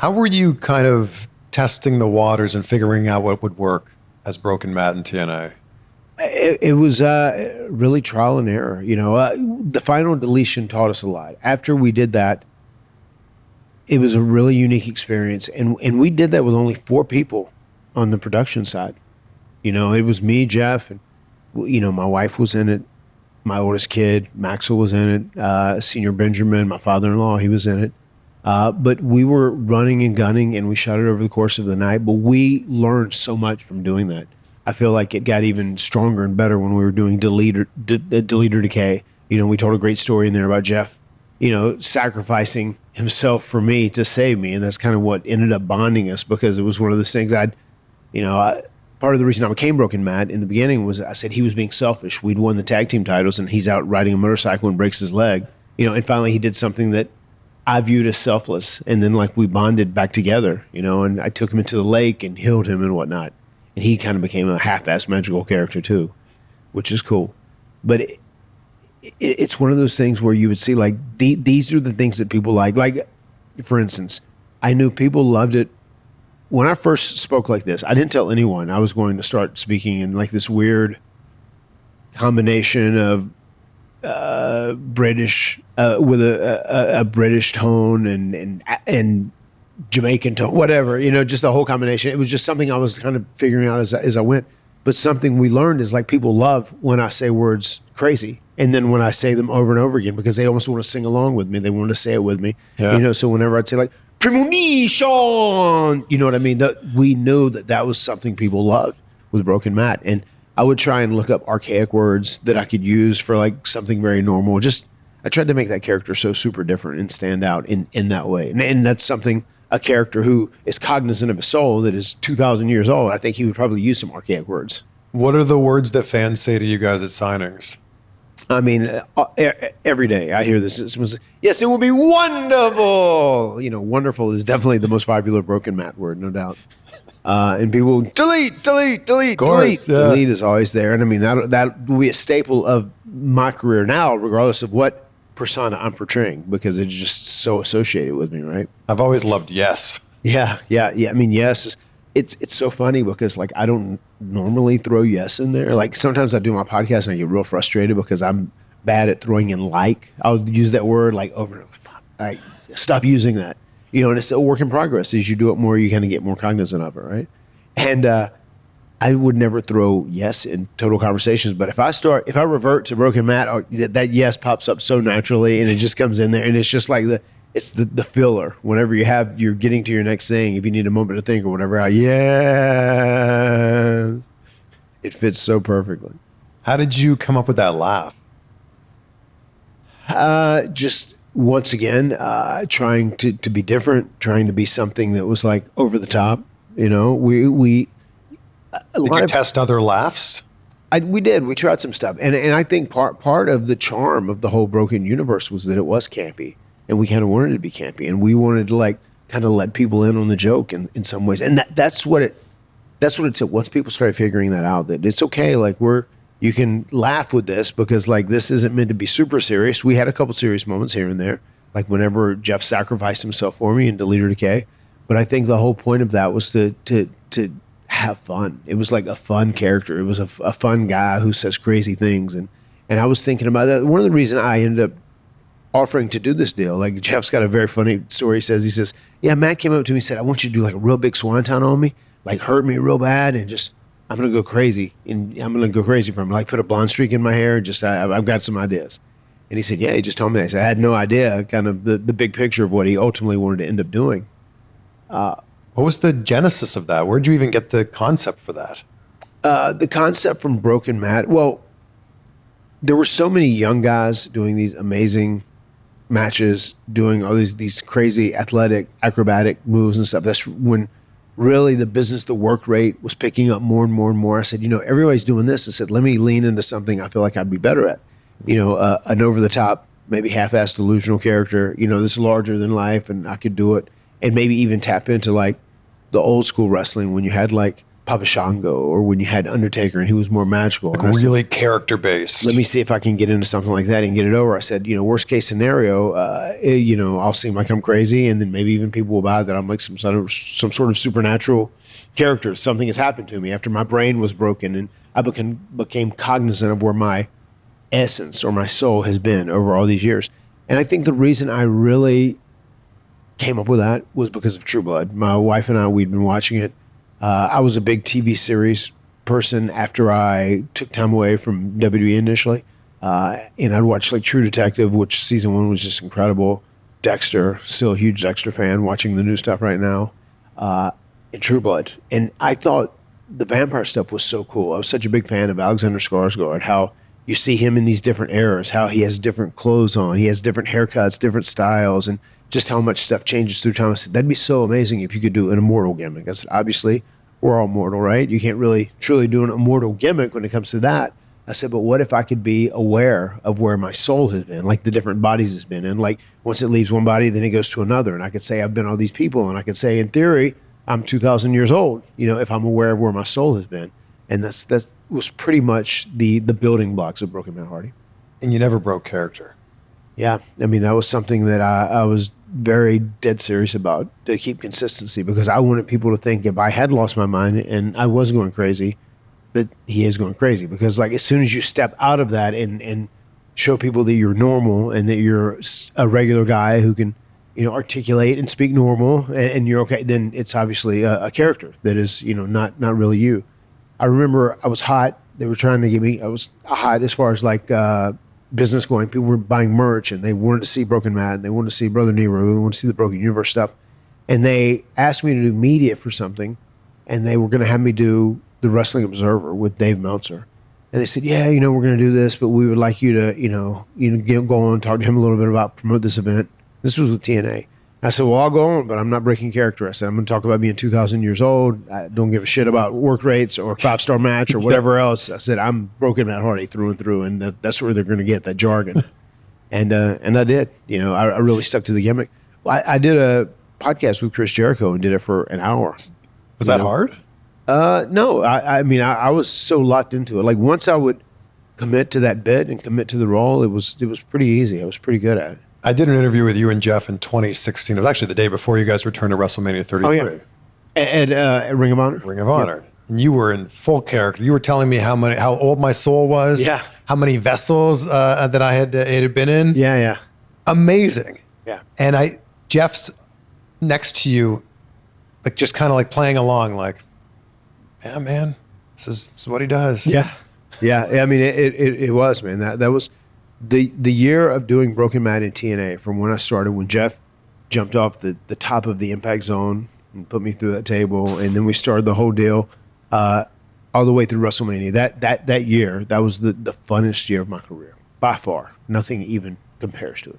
How were you kind of testing the waters and figuring out what would work as Broken Matt in TNA? It was really trial and error. The final deletion taught us a lot. After we did that, it was a really unique experience. And we did that with only 4 people on the production side. It was me, Jeff, and, my wife was in it. My oldest kid, Maxwell, was in it. Senior Benjamin, my father-in-law, he was in it. But we were running and gunning, and we shot it over the course of the night. But we learned so much from doing that. I feel like it got even stronger and better when we were doing Deleter Decay. We told a great story in there about Jeff, sacrificing himself for me to save me. And that's kind of what ended up bonding us, because it was one of those things part of the reason I became Broken Matt in the beginning was I said he was being selfish. We'd won the tag team titles and he's out riding a motorcycle and breaks his leg, and finally he did something that I viewed as selfless. And then we bonded back together, and I took him into the lake and healed him and whatnot. And he kind of became a half-assed magical character too, which is cool. But it's one of those things where you would see these are the things that people like. Like, for instance, I knew people loved it. When I first spoke like this, I didn't tell anyone I was going to start speaking in this weird combination of British with a British tone and Jamaican tone, whatever, just the whole combination. It was just something I was kind of figuring out as I went. But something we learned is people love when I say words crazy. And then when I say them over and over again, because they almost want to sing along with me. They want to say it with me. Yeah. So whenever I'd say premonition, you know what I mean? We knew that was something people loved with Broken Matt. And I would try and look up archaic words that I could use for something very normal. I tried to make that character so super different and stand out in that way. And that's something, a character who is cognizant of his soul that is 2,000 years old, I think he would probably use some archaic words. What are the words that fans say to you guys at signings? I mean, every day I hear this. Yes, it will be wonderful. Wonderful is definitely the most popular Broken Matt word, no doubt. And people delete. Of course, yeah. Delete is always there. And I mean, that will be a staple of my career now, regardless of what persona I'm portraying, because it's just so associated with me, right? I've always loved yes. Yeah. I mean, yes. It's so funny because I don't normally throw yes in there. Sometimes I do my podcast and I get real frustrated because I'm bad at throwing in I'll use that word over and over. Stop using that. And it's a work in progress. As you do it more, you kind of get more cognizant of it, right? And I would never throw yes in total conversations, but if I revert to Broken Matt, that yes pops up so naturally and it just comes in there, and it's just it's the filler. Whenever you're getting to your next thing, if you need a moment to think or whatever, yes, it fits so perfectly. How did you come up with that laugh? Just once again, trying to be different, trying to be something that was over the top. We Did you test other laughs? We did. We tried some stuff, and I think part of the charm of the whole Broken universe was that it was campy. And we kind of wanted it to be campy, and we wanted to kind of let people in on the joke in some ways. And that's what it took. Once people started figuring that out, that it's okay. You can laugh with this because this isn't meant to be super serious. We had a couple serious moments here and there, whenever Jeff sacrificed himself for me in Deleter Decay. But I think the whole point of that was to have fun. It was a fun character. It was a fun guy who says crazy things. And I was thinking about that. One of the reasons I ended up offering to do this deal, Jeff's got a very funny story. He says, yeah, Matt came up to me and said, I want you to do a real big swanton on me, hurt me real bad, and I'm going to go crazy. And I'm going to go crazy for him. Put a blonde streak in my hair, and I've got some ideas. And he said, yeah, he just told me that. I said, I had no idea kind of the big picture of what he ultimately wanted to end up doing. What was the genesis of that? Where'd you even get the concept for that? The concept from Broken Matt, well, there were so many young guys doing these amazing matches, doing all these crazy athletic, acrobatic moves and stuff. That's when really the business, the work rate was picking up more and more and more. I said, everybody's doing this. I said, let me lean into something I feel like I'd be better at. An over-the-top, maybe half-assed delusional character, this larger than life, and I could do it. And maybe even tap into the old school wrestling when you had Papa Shango, or when you had Undertaker and he was more magical. Like And I said, really character based. let me see if I can get into something like that and get it over. I said, worst case scenario, I'll seem like I'm crazy, and then maybe even people will buy that I'm like some sort of supernatural character. Something has happened to me after my brain was broken, and I became cognizant of where my essence or my soul has been over all these years. And I think the reason I really came up with that was because of True Blood. My wife and I, we'd been watching it. I was a big TV series person after I took time away from WWE initially. And I'd watch like True Detective, which season 1 was just incredible. Dexter, still a huge Dexter fan, watching the new stuff right now. And True Blood. And I thought the vampire stuff was so cool. I was such a big fan of Alexander Skarsgård, how you see him in these different eras, how he has different clothes on, he has different haircuts, different styles, and just how much stuff changes through time. I said, that'd be so amazing if you could do an immortal gimmick. I said, obviously, we're all mortal, right? You can't really truly do an immortal gimmick when it comes to that. I said, but what if I could be aware of where my soul has been, like the different bodies it's been in? Like once it leaves one body, then it goes to another. And I could say I've been all these people, and I could say in theory, I'm 2,000 years old, if I'm aware of where my soul has been. And that was pretty much the building blocks of Broken Matt Hardy. And you never broke character. Yeah. I mean, that was something that I was very dead serious about, to keep consistency, because I wanted people to think if I had lost my mind and I was going crazy, that he is going crazy. Because like as soon as you step out of that and show people that you're normal and that you're a regular guy who can, articulate and speak normal and you're okay, then it's obviously a character that is, not really you. I remember I was hot. They were trying to get me, I was hot as far as like business going. People were buying merch and they wanted to see Broken Matt, and they wanted to see Brother Nero, they wanted to see the Broken Universe stuff. And they asked me to do media for something, and they were going to have me do the Wrestling Observer with Dave Meltzer. And they said, yeah, we're going to do this, but we would like you to, go on, talk to him a little bit about promote this event. This was with TNA. I said, well, I'll go on, but I'm not breaking character. I said, I'm going to talk about being 2,000 years old. I don't give a shit about work rates or 5-star match or whatever else. I said, I'm Broken Matt Hardy through and through, and that's where they're going to get that jargon. And I did. I really stuck to the gimmick. Well, I did a podcast with Chris Jericho and did it for an hour. Was that hard? No. I mean, I was so locked into it. Like once I would commit to that bit and commit to the role, it was pretty easy. I was pretty good at it. I did an interview with you and Jeff in 2016. It was actually the day before you guys returned to WrestleMania 33. Oh, yeah. At Ring of Honor? Ring of Honor. Yep. And you were in full character. You were telling me how old my soul was. Yeah. How many vessels that I had been in. Yeah, yeah. Amazing. Yeah. And Jeff's next to you, like just kind of like playing along, like, yeah, man, this is what he does. Yeah. Yeah. I mean, it was, man. That was the year of doing Broken Matt in TNA, from when I started, when Jeff jumped off the top of the impact zone and put me through that table, and then we started the whole deal all the way through WrestleMania. That year, that was the funnest year of my career by far. Nothing even compares to it.